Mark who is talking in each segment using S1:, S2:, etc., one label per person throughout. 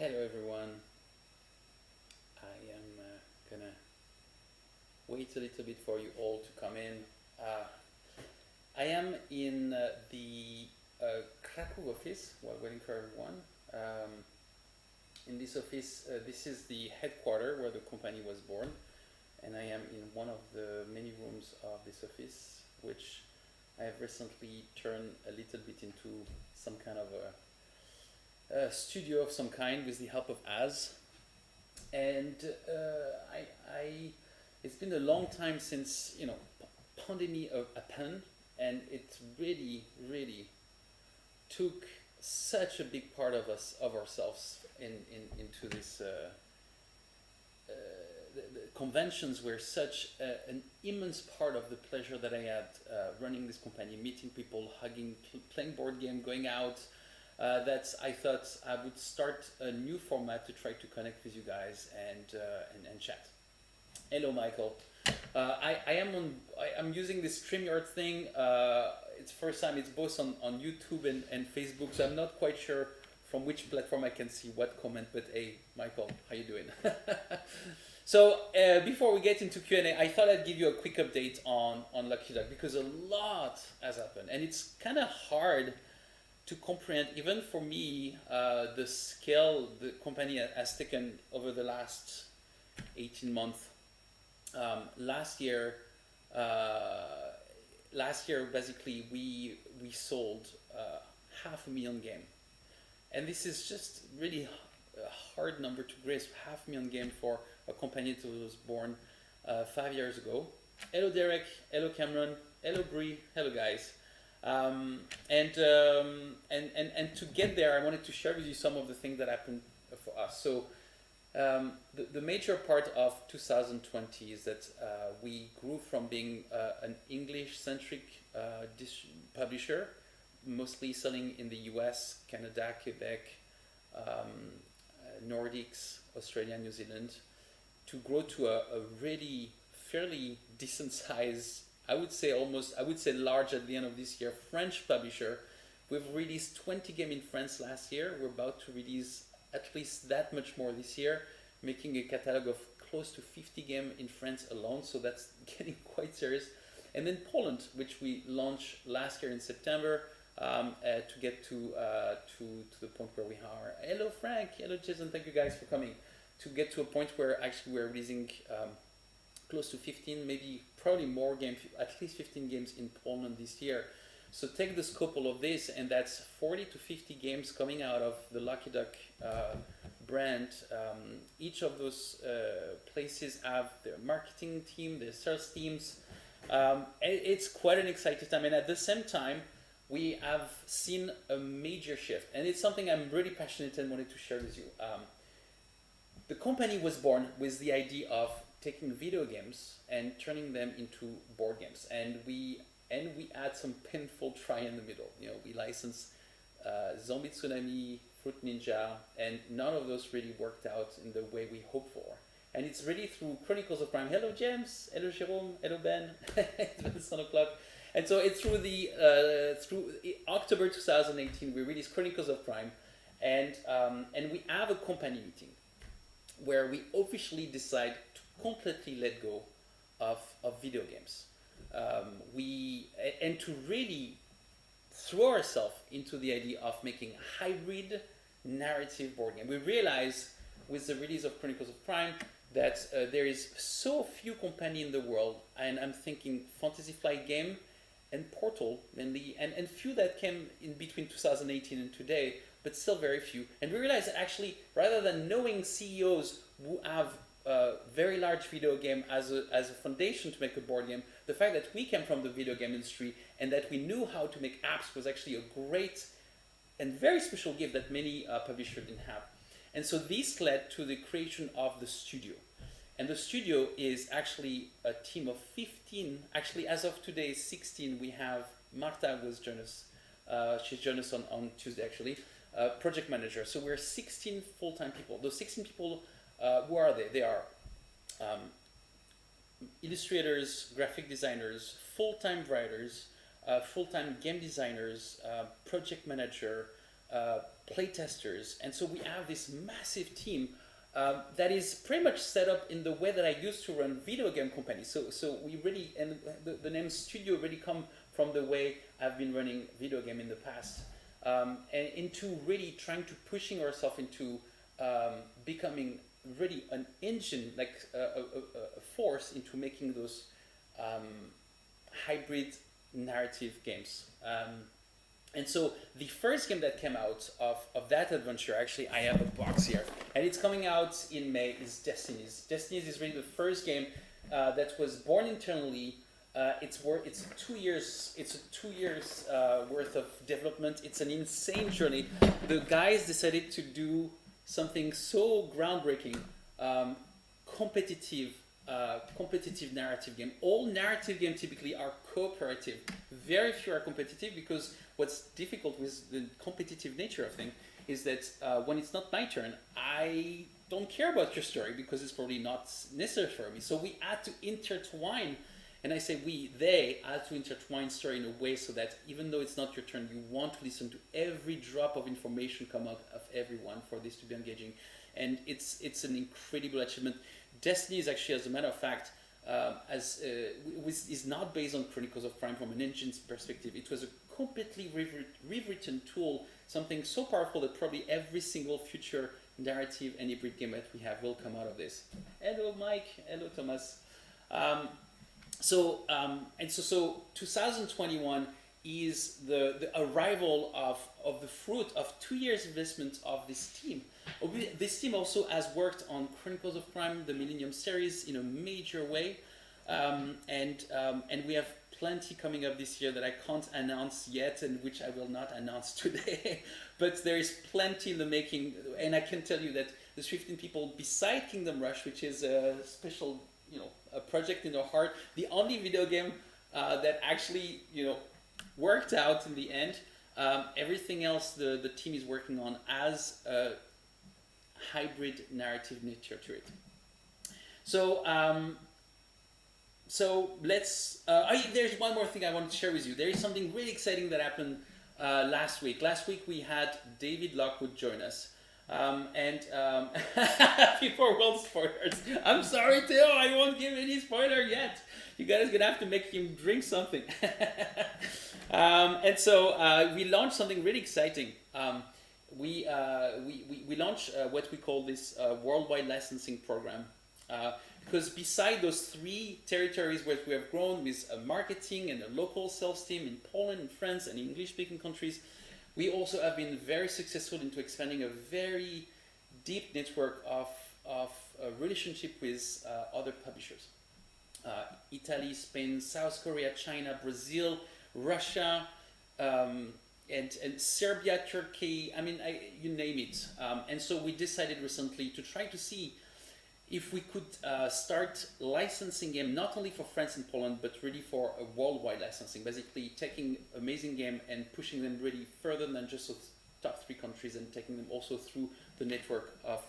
S1: Hello everyone. I am gonna wait a little bit for you all to come in. Uh, I am in the Krakow office while waiting for everyone. In this office, this is the headquarters where the company was born, and I am in one of the many rooms of this office, which I have recently turned a little bit into some kind of a studio of some kind with the help of Az. And it's been a long time since pandemic happened, and it really took such a big part of us of ourselves into this. The conventions were such an immense part of the pleasure that I had running this company, meeting people, hugging, playing board game, going out. That I thought I would start a new format to try to connect with you guys and chat. Hello, Michael. I'm using this StreamYard thing. It's first time. It's both on YouTube and Facebook. So I'm not quite sure from which platform I can see what comment. But hey, Michael, how you doing? So before we get into Q&A, I thought I'd give you a quick update on Lucky Duck because a lot has happened, and it's kind of hard to comprehend, even for me, the scale the company has taken over the last 18 months. Last year, basically, we sold 500,000 games, and this is just really a hard number to grasp. 500,000 games for a company that was born 5 years ago. Hello, Derek. Hello, Cameron. Hello, Bree. Hello, guys. And to get there, I wanted to share with you some of the things that happened for us. So the major part of 2020 is that we grew from being an English-centric publisher, mostly selling in the US, Canada, Quebec, Nordics, Australia, New Zealand, to grow to a really fairly decent size, I would say large at the end of this year, French publisher. We've released 20 games in France last year. We're about to release at least that much more this year, making a catalog of close to 50 games in France alone. So that's getting quite serious. And then Poland, which we launched last year in September, to get to the point where we are. Hello, Frank. Hello, Jason. Thank you guys for coming. To get to a point where actually we're releasing close to 15, maybe probably more games, at least 15 games in Poland this year. So take the scope of this, and that's 40 to 50 games coming out of the Lucky Duck brand. Each of those places have their marketing team, their sales teams. It's quite an exciting time, and at the same time, we have seen a major shift, and it's something I'm really passionate and wanted to share with you. The company was born with the idea of taking video games and turning them into board games, and we had some painful try in the middle. We licensed Zombie Tsunami, Fruit Ninja, and none of those really worked out in the way we hoped for. And it's really through Chronicles of Prime. Hello, James. Hello, Jérôme. Hello, Ben. It's been 7 o'clock. And so it's through through October 2018 we released Chronicles of Prime, and we have a company meeting where we officially decide to completely let go of video games. And to really throw ourselves into the idea of making a hybrid narrative board game. We realize with the release of Chronicles of Prime that there is so few companies in the world, and I'm thinking Fantasy Flight Game and Portal mainly, and few that came in between 2018 and today, but still very few. And we realized that actually, rather than knowing CEOs who have a very large video game as a foundation to make a board game, the fact that we came from the video game industry and that we knew how to make apps was actually a great and very special gift that many publishers didn't have. And so this led to the creation of the studio. And the studio is actually a team of 15. Actually, as of today, 16. We have Marta was joined us. She's joined us on Tuesday, actually. Project manager. So we're 16 full-time people. Those 16 people, who are they? They are illustrators, graphic designers, full-time writers, full-time game designers, project manager, playtesters, and so we have this massive team that is pretty much set up in the way that I used to run video game companies. So we really, and the name studio really come from the way I've been running video game in the past, and into really trying to pushing ourselves into becoming really an engine, like a force into making those hybrid narrative games. And so the first game that came out of that adventure, actually I have a box here, and it's coming out in May, is Destinies. Destinies is really the first game that was born internally. It's 2 years. It's a 2 years worth of development. It's an insane journey. The guys decided to do something so groundbreaking, competitive narrative game. All narrative games typically are cooperative. Very few are competitive, because what's difficult with the competitive nature of things is that when it's not my turn, I don't care about your story because it's probably not necessary for me. So we had to intertwine, and I say they had to intertwine story in a way so that even though it's not your turn, you want to listen to every drop of information come out of everyone for this to be engaging. And it's an incredible achievement. Destiny is actually, as a matter of fact, is not based on Chronicles of Crime from an engine's perspective. It was a completely rewritten tool, something so powerful that probably every single future narrative and hybrid game that we have will come out of this. Hello, Mike. Hello, Thomas. So 2021 is the arrival of the fruit of 2 years investment of this team. This team also has worked on Chronicles of Crime, the Millennium series, in a major way, and we have plenty coming up this year that I can't announce yet, and which I will not announce today. But there is plenty in the making, and I can tell you that there's 15 people beside Kingdom Rush, which is a special, a project in our heart. The only video game that actually, worked out in the end. Everything else the team is working on as a hybrid narrative nature to it. So let's. There's one more thing I want to share with you. There is something really exciting that happened last week. Last week we had David Lockwood join us. Before world spoilers, I'm sorry Theo, I won't give any spoiler yet. You guys are gonna have to make him drink something. And so we launched something really exciting. We launched what we call this worldwide licensing program. Because beside those 3 territories where we have grown with marketing and a local sales team in Poland and France and English-speaking countries, we also have been very successful into expanding a very deep network of relationship with other publishers. Italy, Spain, South Korea, China, Brazil, Russia, and Serbia, Turkey, you name it. And so we decided recently to try to see if we could start licensing game not only for France and Poland, but really for a worldwide licensing, basically taking amazing game and pushing them really further than just the top 3 countries, and taking them also through the network of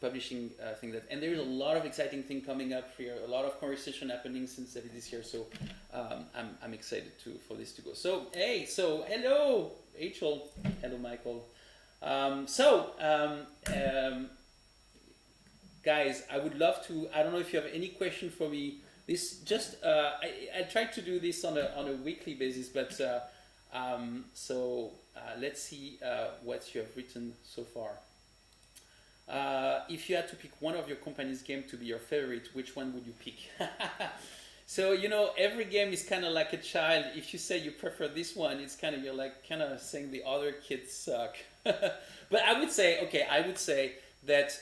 S1: publishing things. And there is a lot of exciting thing coming up here, a lot of conversation happening since this year. So I'm excited for this to go. So hello Rachel, hello Michael. Guys, I would love to. I don't know if you have any question for me. This just I try to do this on a weekly basis, but let's see what you have written so far. If you had to pick one of your company's game to be your favorite, which one would you pick? So every game is kind of like a child. If you say you prefer this one, it's kind of, you're like kind of saying the other kids suck. But I would say that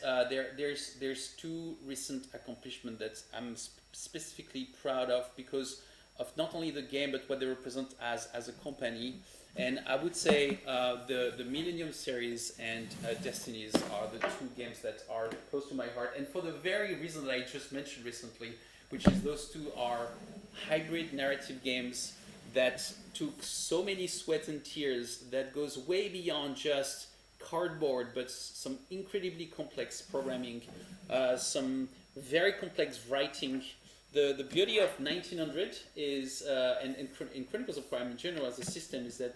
S1: there's 2 recent accomplishments that I'm specifically proud of because of not only the game but what they represent as a company. And I would say the Millennium series and Destinies are the 2 games that are close to my heart, and for the very reason that I just mentioned recently, which is those 2 are hybrid narrative games that took so many sweat and tears, that goes way beyond just cardboard, but some incredibly complex programming, some very complex writing. The beauty of 1900 is, and in Chronicles of Crime in general as a system, is that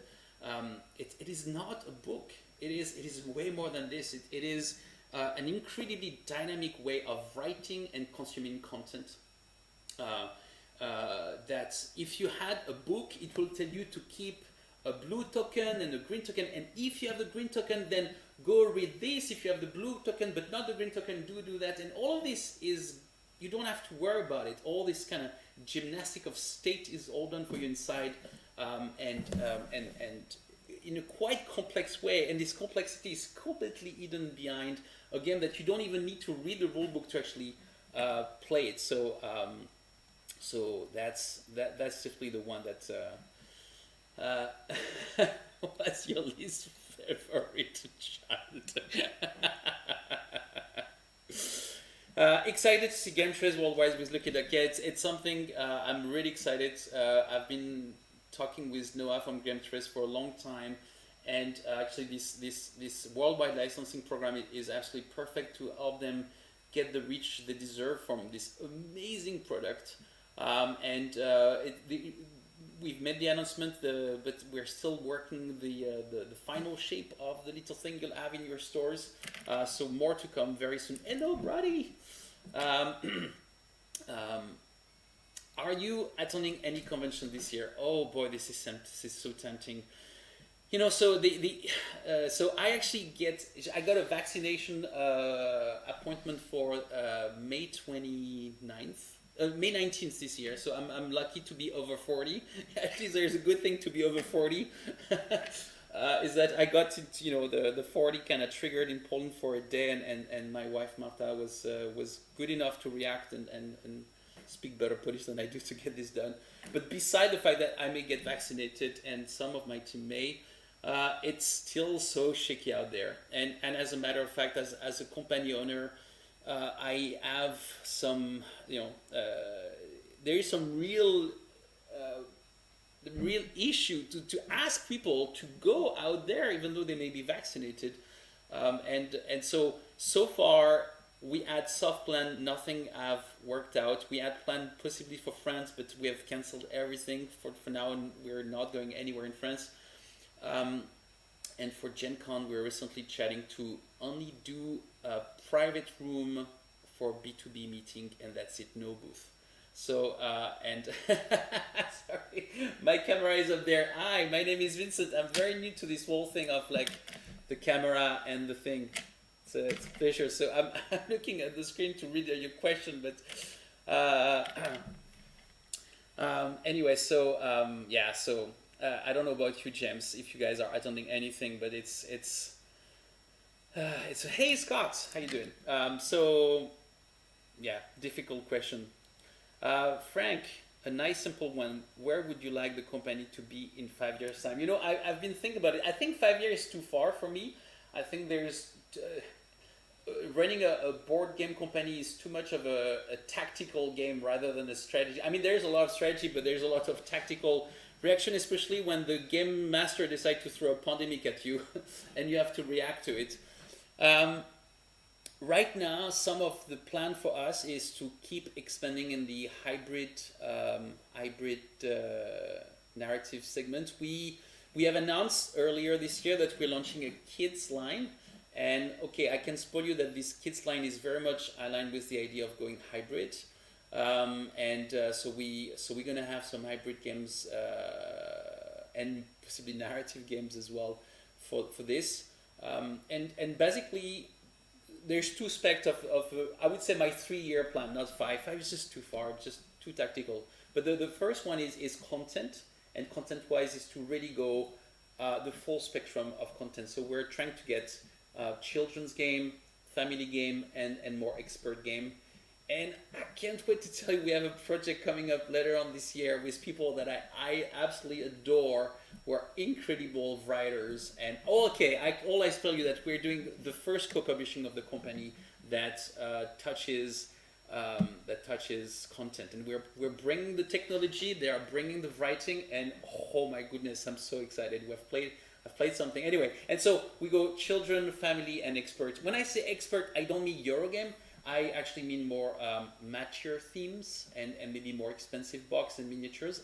S1: it is not a book. It is way more than this. It is an incredibly dynamic way of writing and consuming content. Uh, that if you had a book, it will tell you to keep a blue token and a green token, and if you have the green token, then go read this. If you have the blue token but not the green token, do that. And all of this is, you don't have to worry about it. All this kind of gymnastic of state is all done for you inside, and in a quite complex way. And this complexity is completely hidden behind a game that you don't even need to read the rule book to actually play it. So that's definitely the one that. What's your least favorite child? Excited to see Game Trace worldwide with Lucky Duck. Yeah, it's something I'm really excited. I've been talking with Noah from Game Trace for a long time, and actually this worldwide licensing program is absolutely perfect to help them get the reach they deserve from this amazing product. We've made the announcement, but we're still working the final shape of the little thing you'll have in your stores. So more to come very soon. Hello, Brady. Are you attending any convention this year? Oh boy, this is so tempting. You know, so so I got a vaccination appointment for May 29th. May 19th this year, so I'm lucky to be over 40. At least there's a good thing to be over 40. Is that I got to, the 40 kind of triggered in Poland for a day, and my wife Marta was good enough to react and speak better Polish than I do to get this done. But beside the fact that I may get vaccinated and some of my team may, it's still so shaky out there. And as a matter of fact, as a company owner, I have some, there is some real issue to ask people to go out there even though they may be vaccinated, and so far we had soft plan, nothing have worked out. We had planned possibly for France, but we have cancelled everything for now, and we're not going anywhere in France. And for Gen Con, we were recently chatting to only do a private room for B2B meeting, and that's it, no booth. So, sorry, my camera is up there. Hi, my name is Vincent. I'm very new to this whole thing of like the camera and the thing. So it's a pleasure. So I'm looking at the screen to read your question, but anyway, so I don't know about you, James, if you guys are attending anything, but it's hey Scott, how you doing? Difficult question. Frank, a nice simple one. Where would you like the company to be in 5 years' time? I've been thinking about it. I think 5 years is too far for me. I think there's running a board game company is too much of a tactical game rather than a strategy. I mean, there's a lot of strategy, but there's a lot of tactical reaction, especially when the game master decides to throw a pandemic at you and you have to react to it. Right now, some of the plan for us is to keep expanding in the hybrid narrative segment. We have announced earlier this year that we're launching a kids line, and okay, I can spoil you that this kids line is very much aligned with the idea of going hybrid. So we're gonna have some hybrid games and possibly narrative games as well for this. And basically, there's two aspects of I would say my 3-year plan, not 5. 5 is just too far, just too tactical. But the first one is content, and content-wise is to really go the full spectrum of content. So we're trying to get children's game, family game, and more expert game. And I can't wait to tell you, we have a project coming up later on this year with people that I absolutely adore, who are incredible writers. And all I tell you that we're doing the first co-publishing of the company that touches content, and we're bringing the technology, they are bringing the writing, and oh my goodness, I'm so excited. I've played something anyway, and so we go children, family, and expert. When I say expert, I don't mean Eurogame. I actually mean more mature themes and maybe more expensive box and miniatures.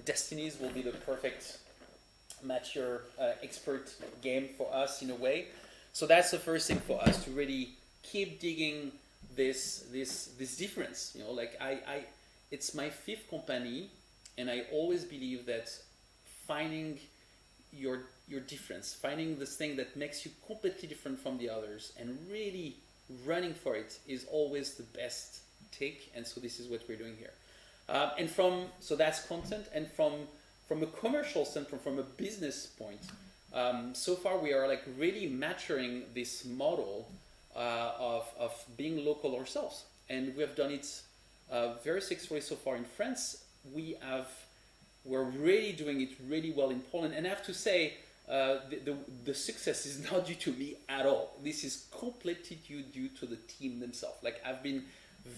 S1: Destinies will be the perfect mature expert game for us in a way. So that's the first thing for us to really keep digging this difference. You know, like I it's my fifth company, and I always believe that finding your difference, finding this thing that makes you completely different from the others, and really running for it is always the best take. And so this is what we're doing here. And from so that's content, and from a commercial standpoint, from a business point, so far we are like really maturing this model of being local ourselves, and we have done it very successfully so far in France. We're really doing it really well in Poland, and I have to say the success is not due to me at all. This is completely due to the team themselves. Like I've been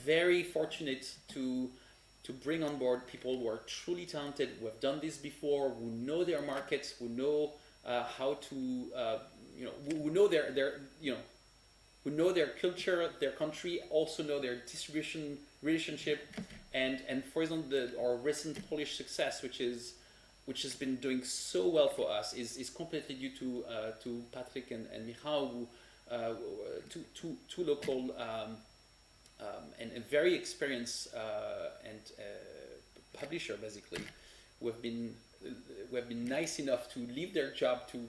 S1: very fortunate to bring on board people who are truly talented, who have done this before, who know their markets, who know how to who know their who know their culture, their country, also know their distribution relationship, and for example, our recent Polish success, which has been doing so well for us, is completely due to Patrick and Michał, two local and a very experienced publisher basically, who have been nice enough to leave their job to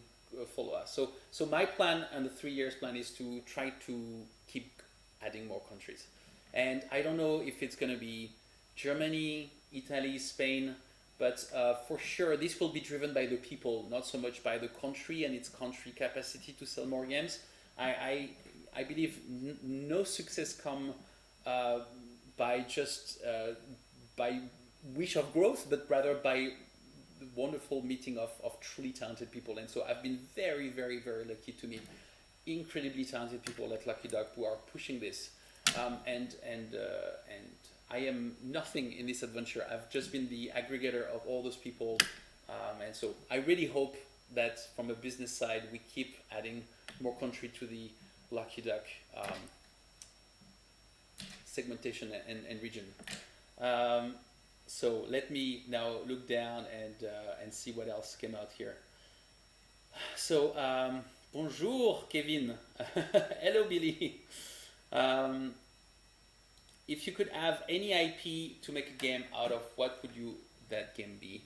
S1: follow us. So my plan and the 3 years plan is to try to keep adding more countries, and I don't know if it's going to be Germany, Italy, Spain, but for sure this will be driven by the people, not so much by the country and its country capacity to sell more games. I believe no success come by just by wish of growth, but rather by the wonderful meeting of truly talented people. And so I've been very, very, very lucky to meet incredibly talented people at Lucky Duck who are pushing this. And I am nothing in this adventure. I've just been the aggregator of all those people. And so I really hope that from a business side, we keep adding more country to the Lucky Duck segmentation and region. So let me now look down and see what else came out here. So bonjour Kevin. Hello Billy. If you could have any IP to make a game out of, what would that game be?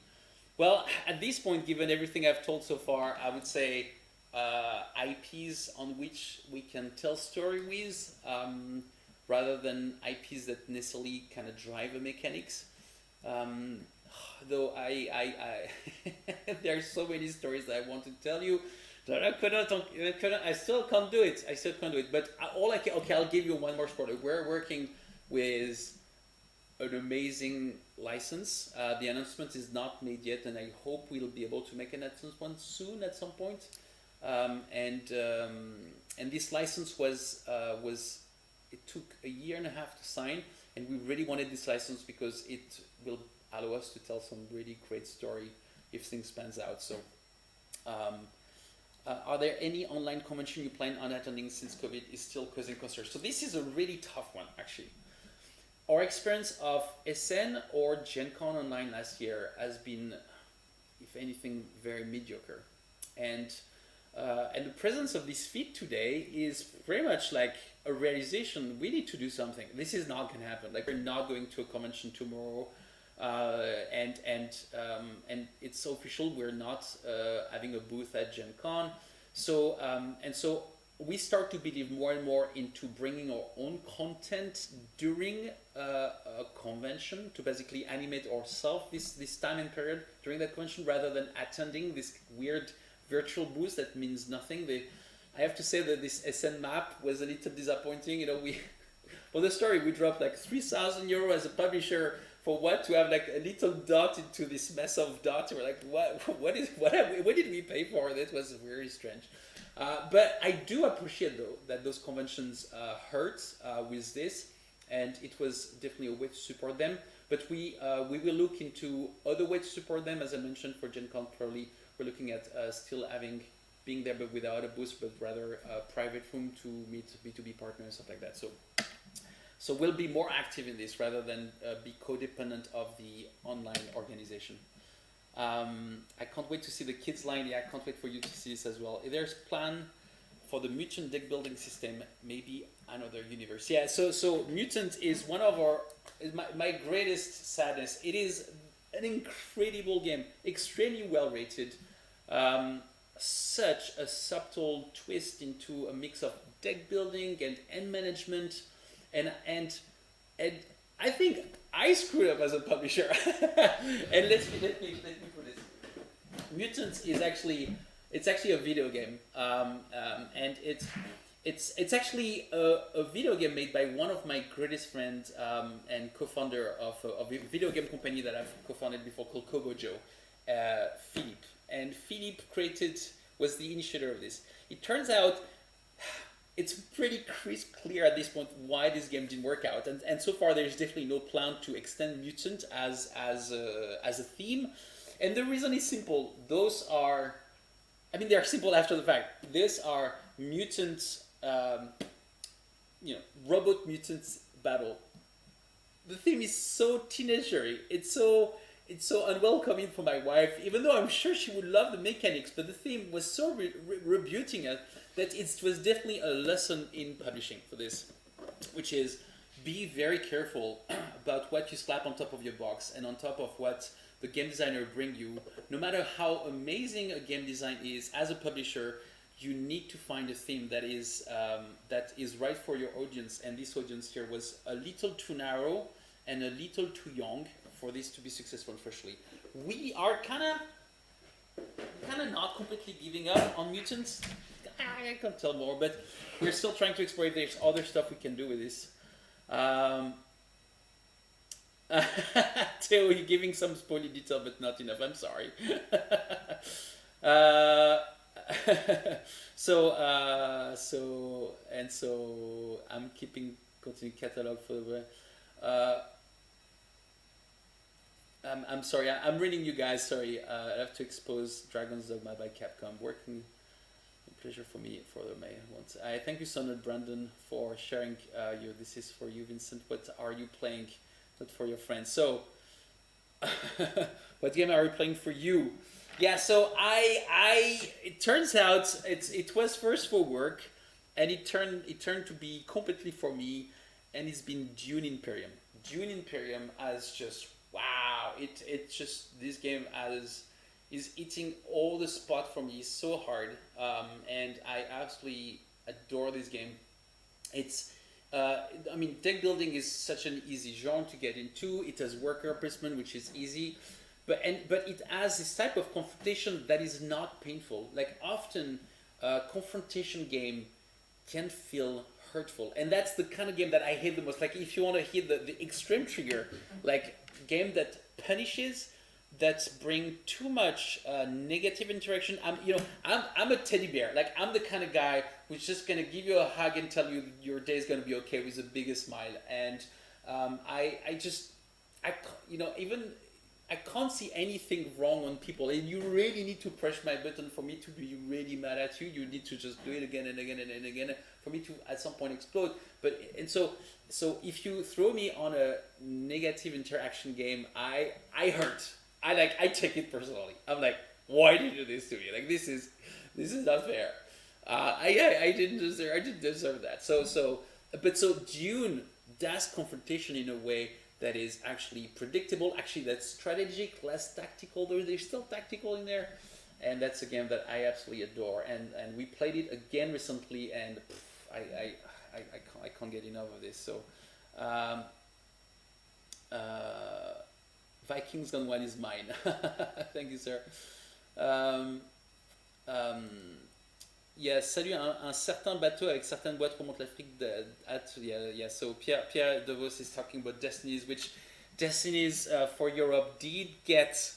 S1: Well, at this point, given everything I've told so far, I would say IPs on which we can tell story with, rather than IPs that necessarily kind of drive the mechanics. Though I there are so many stories that I want to tell you that I still can't do it. But I'll give you one more spoiler. We're working with an amazing license. The announcement is not made yet, and I hope we'll be able to make an announcement soon at some point. And this license was it took a year and a half to sign, and we really wanted this license because it will allow us to tell some really great story if things pans out. So are there any online convention you plan on attending since COVID is still causing concerns? So this is a really tough one, actually. Our experience of SN or Gen Con online last year has been, if anything, very mediocre. And the presence of this feed today is very much like a realization we need to do something. This is not going to happen. Like, we're not going to a convention tomorrow, and it's official. We're not having a booth at Gen Con. So we start to believe more and more into bringing our own content during a convention to basically animate ourselves this time and period during that convention, rather than attending this weird virtual booth that means nothing. I have to say that this SN map was a little disappointing. For the story, we dropped like 3,000 euro as a publisher for what, to have like a little dot into this mess of dots. We're like, what did we pay for? That was very strange. But I do appreciate though that those conventions hurt with this, and it was definitely a way to support them. But we will look into other ways to support them. As I mentioned, for Gen Con, probably we're looking at still being there but without a booth, but rather a private room to meet B2B partners, stuff like that. So we'll be more active in this rather than be codependent of the online organization. I can't wait to see the kids line. Yeah, I can't wait for you to see this as well. There's plan for the mutant deck building system, maybe another universe. Yeah, so Mutant is one of our is my greatest sadness. It is an incredible game, extremely well rated. Um, Such a subtle twist into a mix of deck building and end management, and I think I screwed up as a publisher. And let me put this. Mutants is actually it's actually a video game, and it's actually a video game made by one of my greatest friends and co-founder of a video game company that I've co-founded before called Kobojo, Philippe. And Philippe created was the initiator of this. It turns out it's pretty crisp clear at this point why this game didn't work out, and so far there's definitely no plan to extend Mutant as a theme, and the reason is simple. Those are, I mean, they're simple after the fact. These are mutants, robot mutants battle. The theme is so teenagery. It's so unwelcoming for my wife, even though I'm sure she would love the mechanics. But the theme was so rebuting us that it was definitely a lesson in publishing for this, which is be very careful about what you slap on top of your box and on top of what the game designer bring you. No matter how amazing a game design is, as a publisher, you need to find a theme that is right for your audience. And this audience here was a little too narrow and a little too young for this to be successful. Especially, we are kind of not completely giving up on Mutants. I can't tell more, but we're still trying to explore if there's other stuff we can do with this. Theo, you're giving some spoily detail, but not enough. I'm sorry. uh, so I'm keeping continuing catalog for the. I'm sorry. I'm reading you guys. Sorry, I have to expose Dragon's Dogma by Capcom. Working. Pleasure for me for the May once. I thank you, Sonnet Brandon, for sharing. This is for you, Vincent. What are you playing? Not for your friends. So, what game are you playing for you? Yeah. So it turns out it was first for work, and it turned to be completely for me, and it's been Dune Imperium. Dune Imperium as just wow. It just this game as is hitting all the spot for me so hard, and I absolutely adore this game. It's, I mean, deck building is such an easy genre to get into. It has worker placement, which is easy, but it has this type of confrontation that is not painful. Like often, confrontation game can feel hurtful, and that's the kind of game that I hate the most. Like if you want to hit the extreme trigger, like game that punishes, that bring too much negative interaction. I'm a teddy bear. Like I'm the kind of guy who's just gonna give you a hug and tell you your day is gonna be okay with the biggest smile. And even I can't see anything wrong on people. And you really need to press my button for me to be really mad at you. You need to just do it again and again and again for me to at some point explode. So if you throw me on a negative interaction game, I hurt. I take it personally. I'm like, why did you do this to me? Like this is not fair. I didn't deserve that. So Dune does confrontation in a way that is actually predictable. Actually, that's strategic, less tactical. Though there's still tactical in there, and that's a game that I absolutely adore. And we played it again recently, and I can't get enough of this. So. Vikings Gone One is mine. Thank you, sir. Salut, un certain bateau avec certaines boîtes remonte l'Afrique. So Pierre DeVos is talking about Destinies, which Destinies for Europe did get.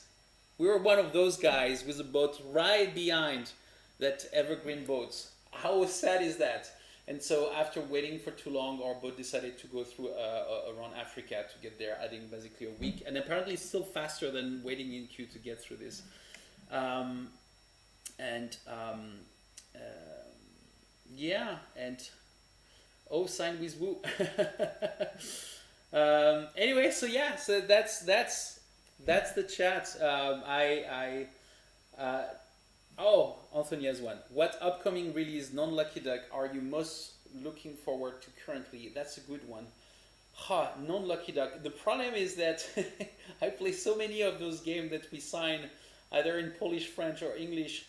S1: We were one of those guys with a boat right behind that evergreen boat. How sad is that? And so after waiting for too long, our boat decided to go through around Africa to get there, adding basically a week. And apparently it's still faster than waiting in queue to get through this. Sign with Woo. Anyway, so that's That's the chat. Uh, oh, Anthony has one. What upcoming release non-Lucky Duck are you most looking forward to currently? That's a good one. Ha, non-Lucky Duck. The problem is that I play so many of those games that we sign either in Polish, French, or English.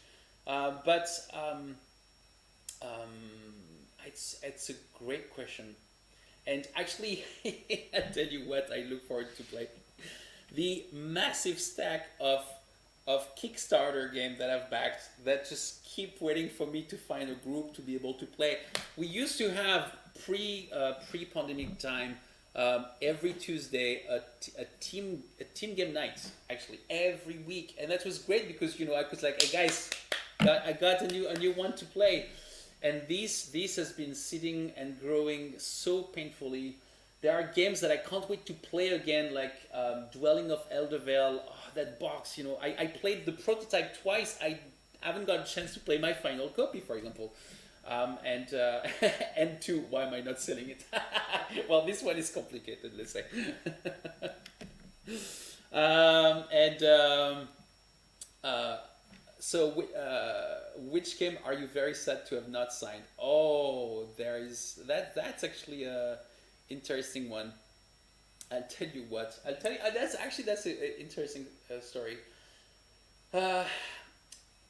S1: But it's a great question. And actually, I tell you what I look forward to play. The massive stack of Kickstarter games that I've backed that just keep waiting for me to find a group to be able to play. We used to have pre pandemic time every Tuesday a team game night actually every week, and that was great because I was like, hey guys, I got a new one to play, and this has been sitting and growing so painfully. There are games that I can't wait to play again, like Dwelling of Eldervale. Oh, that box, I played the prototype twice. I haven't got a chance to play my final copy, for example. And and two, why am I not selling it? Well, this one is complicated, let's say. And which game are you very sad to have not signed? Oh, there is that. That's actually a interesting one. I'll tell you what. I'll tell you. That's an interesting story. Uh,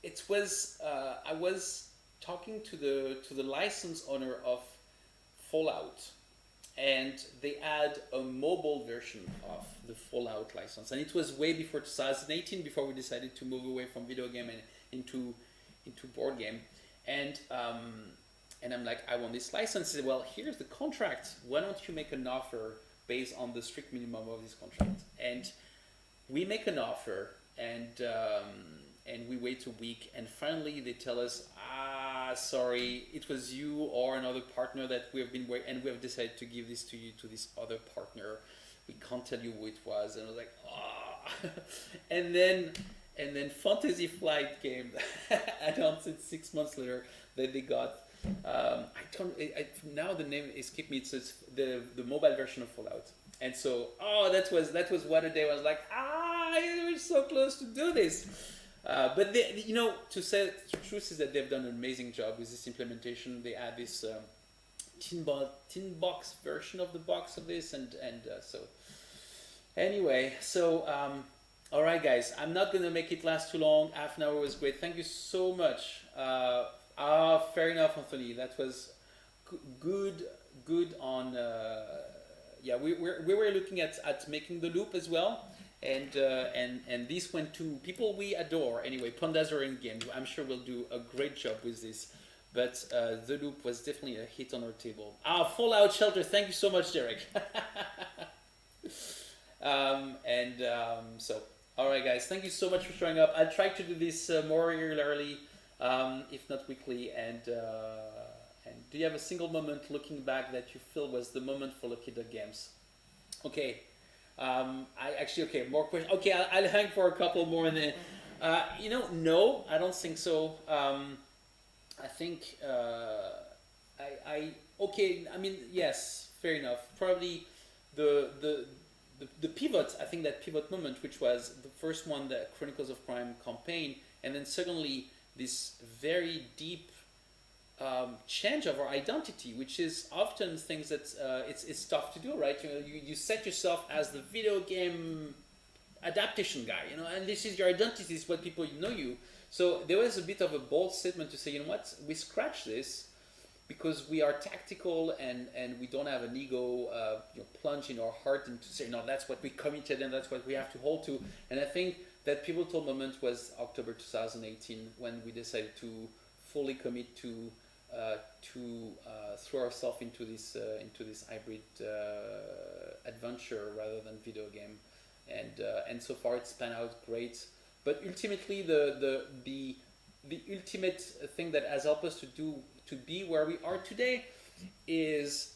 S1: it was I was talking to the license owner of Fallout, and they had a mobile version of the Fallout license, and it was way before 2018, before we decided to move away from video game and into board game, and I'm like, I want this license. He said, well, here's the contract. Why don't you make an offer based on the strict minimum of this contract? And we make an offer, and we wait a week, and finally they tell us, sorry, it was you or another partner that we have been waiting, and we have decided to give this to you, to this other partner. We can't tell you who it was. And I was like, and then Fantasy Flight came announced it 6 months later that they got. Now the name escaped me. It's the mobile version of Fallout, and so that was what a day. I was like, we were so close to do this. But to say the truth is that they've done an amazing job with this implementation. They add this tin box version of the box of this, and so anyway, so all right, guys, I'm not gonna make it last too long. Half an hour was great. Thank you so much. Fair enough, Anthony. That was good on. Yeah, we were looking at making the loop as well. And this went to people we adore. Anyway, Pandas are in game. I'm sure we'll do a great job with this. But the loop was definitely a hit on our table. Fallout Shelter. Thank you so much, Derek. So, all right, guys. Thank you so much for showing up. I'll try to do this more regularly, if not weekly. And do you have a single moment looking back that you feel was the moment for Lucky Duck Games? Okay. More questions. Okay, I'll hang for a couple more, and then, no, I don't think so. I think, I mean, yes, fair enough. Probably the pivot, I think that pivot moment, which was the first one, the Chronicles of Crime campaign, and then secondly, this very deep change of our identity, which is often things that it's tough to do, right? You set yourself as the video game adaptation guy, and this is your identity, this is what people know you. So there was a bit of a bold statement to say, you know what, we scratch this because we are tactical and we don't have an ego plunge in our heart and to say, no, that's what we committed and that's what we have to hold to. And I think that pivotal moment was October 2018 when we decided to fully commit to throw ourselves into this hybrid adventure rather than video game, and so far it's panned out great. But ultimately, the ultimate thing that has helped us to be where we are today is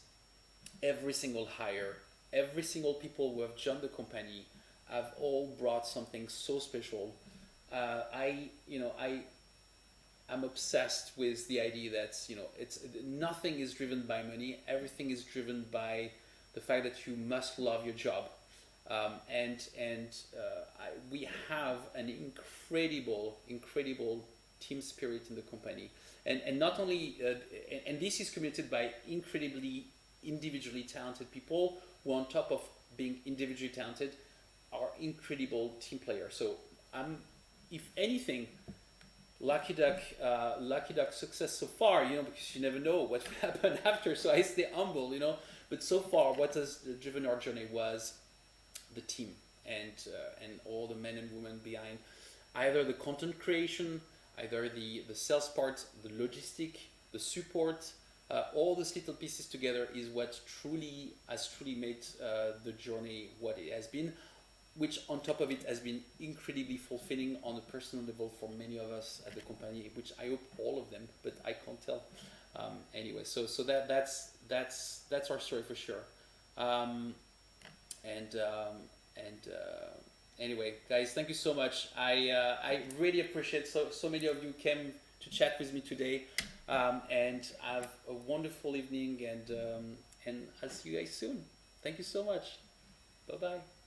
S1: every single hire, every single people who have joined the company have all brought something so special. I'm obsessed with the idea that it's nothing is driven by money. Everything is driven by the fact that you must love your job. We have an incredible team spirit in the company, and not only and this is committed by incredibly individually talented people who, on top of being individually talented, are incredible team players. So I'm, if anything, lucky duck success so far, because you never know what will happen after. So I stay humble. But so far, what has driven our journey was the team and all the men and women behind either the content creation, either the sales part, the logistic, the support. All these little pieces together is what has truly made the journey what it has been, which on top of it has been incredibly fulfilling on a personal level for many of us at the company, which I hope all of them, but I can't tell. Anyway, so that's our story for sure. Um, and Anyway, guys, thank you so much. I really appreciate so many of you came to chat with me today, and have a wonderful evening, and I'll see you guys soon. Thank you so much. Bye bye.